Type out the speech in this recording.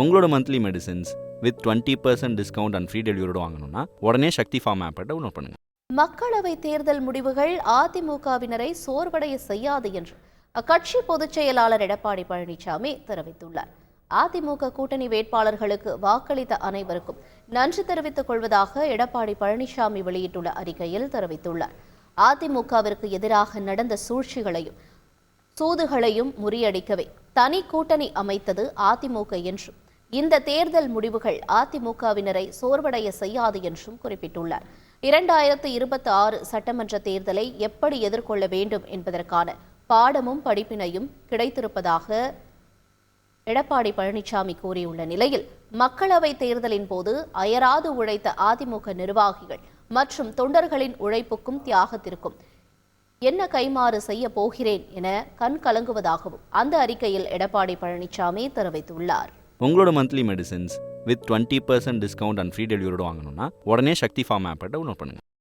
உங்களோட monthly medicines with 20% discount and free டெலிவரியோட வாங்கணும்னா உடனே சக்தி ஃபார்ம் ஆப்பை டவுன்லோட் பண்ணுங்கள். மக்களவை தேர்தல் முடிவுகள் அதிமுகவினரை சோர்வடைய செய்யாது என்று அக்கட்சி பொதுச் செயலாளர் எடப்பாடி பழனிசாமி தெரிவித்துள்ளார். அதிமுக கூட்டணி வேட்பாளர்களுக்கு வாக்களித்த அனைவருக்கும் நன்றி தெரிவித்துக் கொள்வதாக எடப்பாடி பழனிசாமி வெளியிட்டுள்ள அறிக்கையில் தெரிவித்துள்ளார். அதிமுகவிற்கு எதிராக நடந்த சூழ்ச்சிகளையும் சூதுகளையும் முறியடிக்கவே தனி கூட்டணி அமைத்தது அதிமுக என்றும் இந்த தேர்தல் முடிவுகள் அதிமுகவினரை சோர்வடைய செய்யாது என்றும் குறிப்பிட்டுள்ளார். 2026 சட்டமன்ற தேர்தலை எப்படி எதிர்கொள்ள வேண்டும் என்பதற்கான பாடமும் படிப்பினையும் கிடைத்திருப்பதாக எடப்பாடி பழனிசாமி கூறியுள்ள நிலையில், மக்களவை தேர்தலின் போது அயராது உழைத்த அதிமுக நிர்வாகிகள் மற்றும் தொண்டர்களின் உழைப்புக்கும் தியாகத்திற்கும் என்ன கைமாறு செய்ய போகிறேன் என கண் கலங்குவதாகவும் அந்த அறிக்கையில் எடப்பாடி பழனிசாமி தெரிவித்துள்ளார். உங்களோட monthly medicines with 20% discount and free டெலிவரியோட வாங்கணும்னா உடனே சக்தி ஃபார்ம் ஆப்பை டவுன்லோட் பண்ணுங்கள்.